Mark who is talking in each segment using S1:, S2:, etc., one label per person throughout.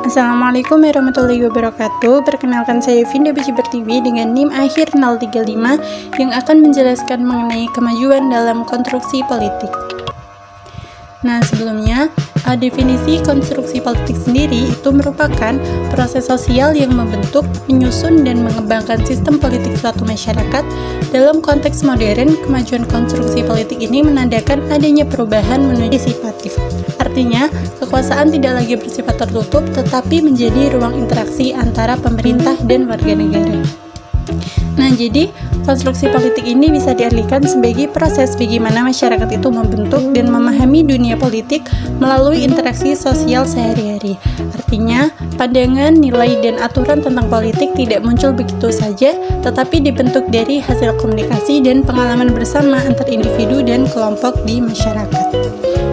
S1: Assalamualaikum warahmatullahi wabarakatuh. Perkenalkan saya Vinda Biji Pertiwi dengan NIM akhir 035 yang akan menjelaskan mengenai kemajuan dalam konstruksi politik. Nah, sebelumnya, definisi konstruksi politik sendiri itu merupakan proses sosial yang membentuk, menyusun, dan mengembangkan sistem politik suatu masyarakat. Dalam konteks modern, kemajuan konstruksi politik ini menandakan adanya perubahan menuju partisipatif. Artinya, kekuasaan tidak lagi bersifat tertutup, tetapi menjadi ruang interaksi antara pemerintah dan warga negara. Nah, jadi konstruksi politik ini bisa diartikan sebagai proses bagaimana masyarakat itu membentuk dan memahami dunia politik melalui interaksi sosial sehari-hari. Artinya, pandangan, nilai, dan aturan tentang politik tidak muncul begitu saja, tetapi dibentuk dari hasil komunikasi dan pengalaman bersama antar individu dan kelompok di masyarakat.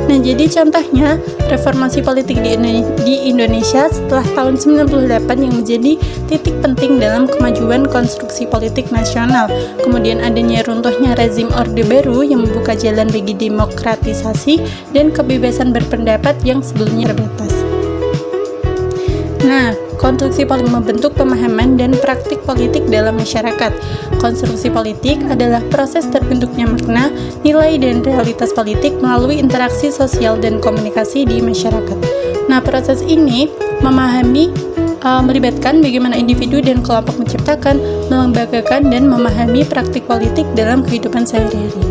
S1: Nah, jadi contohnya reformasi politik di Indonesia setelah tahun 98 yang menjadi titik penting dalam kemajuan konstruksi politik nasional. Kemudian adanya runtuhnya rezim Orde Baru yang membuka jalan bagi demokratisasi dan kebebasan berpendapat yang sebelumnya terbatas. Nah, konstruksi politik membentuk pemahaman dan praktik politik dalam masyarakat. Konstruksi politik adalah proses terbentuknya makna, nilai, dan realitas politik melalui interaksi sosial dan komunikasi di masyarakat. Nah, proses ini melibatkan bagaimana individu dan kelompok menciptakan, melembagakan, dan memahami praktik politik dalam kehidupan sehari-hari.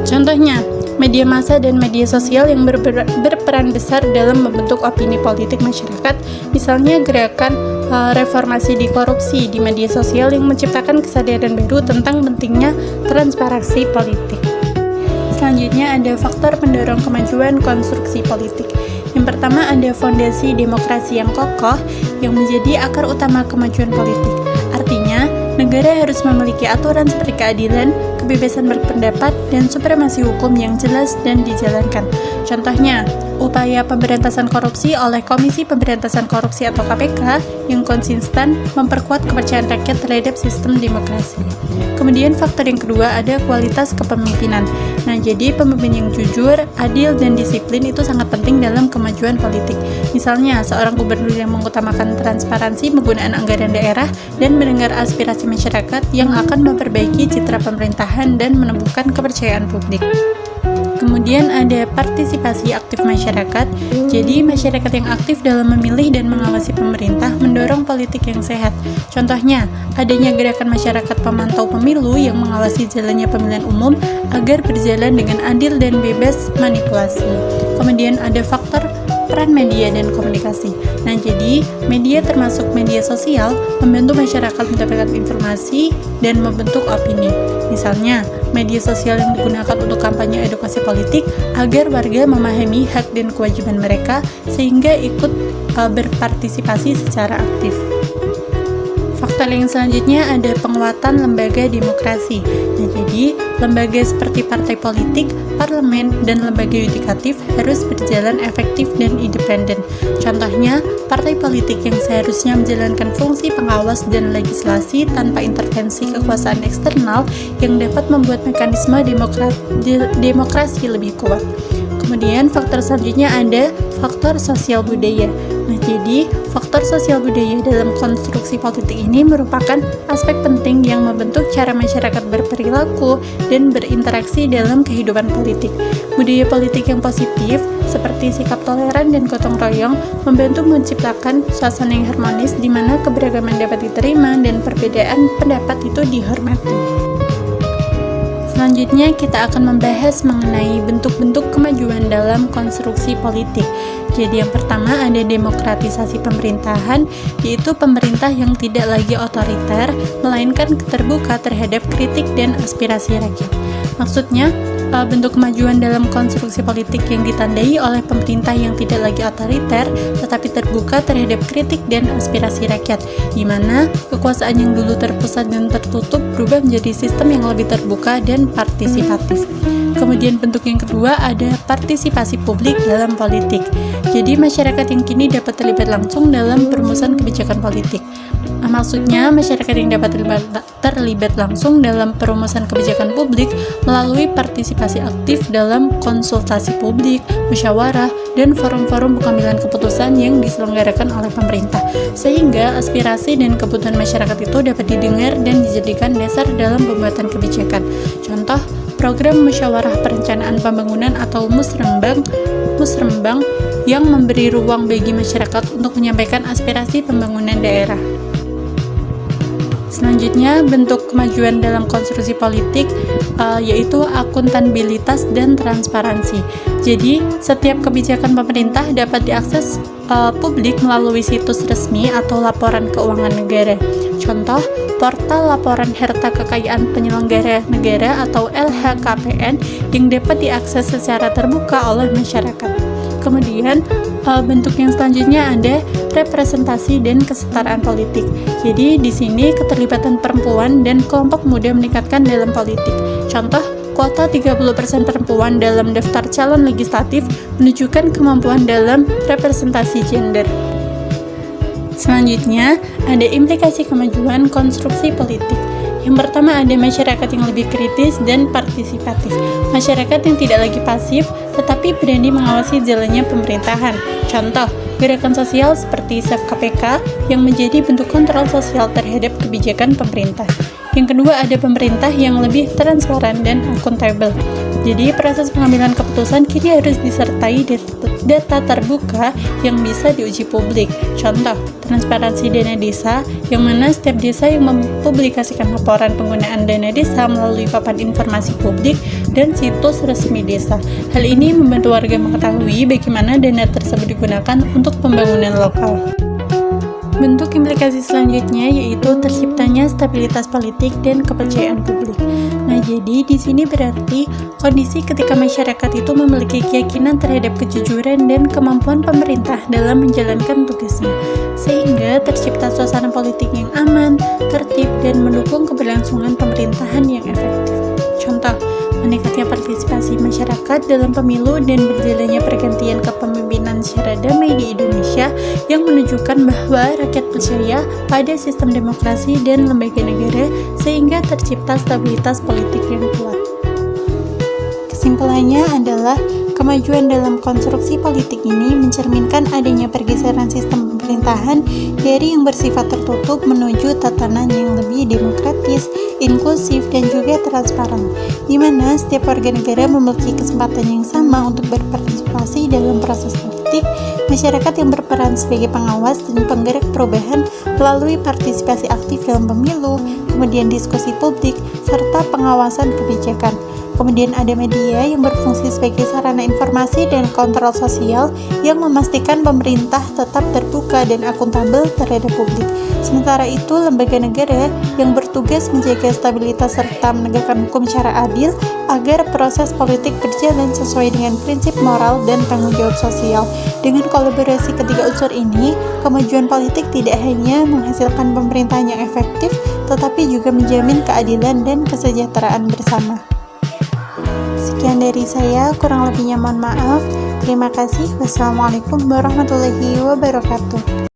S1: Contohnya, media massa dan media sosial yang berperan besar dalam membentuk opini politik masyarakat, misalnya gerakan reformasi di korupsi di media sosial yang menciptakan kesadaran baru tentang pentingnya transparansi politik. Selanjutnya ada faktor pendorong kemajuan konstruksi politik. Yang pertama ada fondasi demokrasi yang kokoh yang menjadi akar utama kemajuan politik. Artinya, negara harus memiliki aturan seperti keadilan, kebebasan berpendapat, dan supremasi hukum yang jelas dan dijalankan. Contohnya, upaya pemberantasan korupsi oleh Komisi Pemberantasan Korupsi atau KPK yang konsisten memperkuat kepercayaan rakyat terhadap sistem demokrasi. Kemudian faktor yang kedua ada kualitas kepemimpinan. Nah, jadi pemimpin yang jujur, adil, dan disiplin itu sangat penting dalam kemajuan politik. Misalnya, seorang gubernur yang mengutamakan transparansi penggunaan anggaran daerah dan mendengar aspirasi masyarakat yang akan memperbaiki citra pemerintahan dan menumbuhkan kepercayaan publik. Kemudian ada partisipasi aktif masyarakat. Jadi masyarakat yang aktif dalam memilih dan mengawasi pemerintah mendorong politik yang sehat. Contohnya, adanya gerakan masyarakat pemantau pemilu yang mengawasi jalannya pemilihan umum agar berjalan dengan adil dan bebas manipulasi. Kemudian ada faktor peran media dan komunikasi. Nah, jadi media termasuk media sosial membantu masyarakat mendapatkan informasi dan membentuk opini. Misalnya, media sosial yang digunakan untuk kampanye edukasi politik agar warga memahami hak dan kewajiban mereka sehingga ikut berpartisipasi secara aktif. Faktor yang selanjutnya ada penguatan lembaga demokrasi. Nah, jadi lembaga seperti partai politik, parlemen, dan lembaga yudikatif harus berjalan efektif dan independen. Contohnya, partai politik yang seharusnya menjalankan fungsi pengawas dan legislasi tanpa intervensi kekuasaan eksternal yang dapat membuat mekanisme demokrasi lebih kuat. Kemudian faktor selanjutnya ada faktor sosial budaya. Nah, jadi faktor sosial budaya dalam konstruksi politik ini merupakan aspek penting yang membentuk cara masyarakat berperilaku dan berinteraksi dalam kehidupan politik. Budaya politik yang positif seperti sikap toleran dan gotong royong membantu menciptakan suasana yang harmonis di mana keberagaman dapat diterima dan perbedaan pendapat itu dihormati. Selanjutnya kita akan membahas mengenai bentuk-bentuk kemajuan dalam konstruksi politik. Jadi yang pertama ada demokratisasi pemerintahan, yaitu pemerintah yang tidak lagi otoriter, melainkan terbuka terhadap kritik dan aspirasi rakyat. Maksudnya, bentuk kemajuan dalam konstruksi politik yang ditandai oleh pemerintah yang tidak lagi otoriter, tetapi terbuka terhadap kritik dan aspirasi rakyat, di mana kekuasaan yang dulu terpusat dan tertutup berubah menjadi sistem yang lebih terbuka dan partisipatif. Kemudian bentuk yang kedua ada partisipasi publik dalam politik. Jadi masyarakat yang kini dapat terlibat langsung dalam perumusan kebijakan politik. Maksudnya, masyarakat yang dapat terlibat langsung dalam perumusan kebijakan publik melalui partisipasi berpartisipasi aktif dalam konsultasi publik, musyawarah, dan forum-forum pengambilan keputusan yang diselenggarakan oleh pemerintah, sehingga aspirasi dan kebutuhan masyarakat itu dapat didengar dan dijadikan dasar dalam pembuatan kebijakan. Contoh, program musyawarah perencanaan pembangunan atau musrembang yang memberi ruang bagi masyarakat untuk menyampaikan aspirasi pembangunan daerah. Selanjutnya, bentuk kemajuan dalam konstruksi politik yaitu akuntabilitas dan transparansi. Jadi, setiap kebijakan pemerintah dapat diakses publik melalui situs resmi atau laporan keuangan negara. Contoh, portal laporan harta kekayaan penyelenggara negara atau LHKPN yang dapat diakses secara terbuka oleh masyarakat. Kemudian, bentuk yang selanjutnya ada representasi dan kesetaraan politik. Jadi, di sini keterlibatan perempuan dan kelompok muda meningkatkan dalam politik. Contoh, kuota 30% perempuan dalam daftar calon legislatif menunjukkan kemampuan dalam representasi gender. Selanjutnya, ada implikasi kemajuan konstruksi politik. Yang pertama, ada masyarakat yang lebih kritis dan partisipatif. Masyarakat yang tidak lagi pasif, tetapi berani mengawasi jalannya pemerintahan. Contoh, gerakan sosial seperti Save KPK yang menjadi bentuk kontrol sosial terhadap kebijakan pemerintah. Yang kedua, ada pemerintah yang lebih transparan dan akuntabel. Jadi, proses pengambilan keputusan kini harus disertai data terbuka yang bisa diuji publik. Contoh, transparansi dana desa, yang mana setiap desa yang mempublikasikan laporan penggunaan dana desa melalui papan informasi publik dan situs resmi desa. Hal ini membantu warga mengetahui bagaimana dana tersebut digunakan untuk pembangunan lokal. Bentuk implikasi selanjutnya yaitu terciptanya stabilitas politik dan kepercayaan publik. Nah, jadi di sini berarti kondisi ketika masyarakat itu memiliki keyakinan terhadap kejujuran dan kemampuan pemerintah dalam menjalankan tugasnya, sehingga tercipta suasana politik yang aman, tertib, dan mendukung keberlangsungan pemerintahan yang efektif. Contoh, meningkatnya partisipasi masyarakat dalam pemilu dan berjalannya pergantian kepemimpinan secara damai di Indonesia yang menunjukkan bahwa rakyat percaya pada sistem demokrasi dan lembaga negara sehingga tercipta stabilitas politik yang kuat. Kesimpulannya adalah kemajuan dalam konstruksi politik ini mencerminkan adanya pergeseran sistem pemerintahan dari yang bersifat tertutup menuju tatanan yang lebih demokratis, inklusif, dan juga transparan, di mana setiap warga negara memiliki kesempatan yang sama untuk berpartisipasi dalam proses politik. Masyarakat yang berperan sebagai pengawas dan penggerak perubahan melalui partisipasi aktif dalam pemilu, kemudian diskusi publik, serta pengawasan kebijakan. Kemudian ada media yang berfungsi sebagai sarana informasi dan kontrol sosial yang memastikan pemerintah tetap terbuka dan akuntabel terhadap publik. Sementara itu, lembaga negara yang bertugas menjaga stabilitas serta menegakkan hukum secara adil agar proses politik berjalan sesuai dengan prinsip moral dan tanggung jawab sosial. Dengan kolaborasi ketiga unsur ini, kemajuan politik tidak hanya menghasilkan pemerintahan yang efektif, tetapi juga menjamin keadilan dan kesejahteraan bersama. Sekian dari saya, kurang lebihnya mohon maaf. Terima kasih. Wassalamualaikum warahmatullahi wabarakatuh.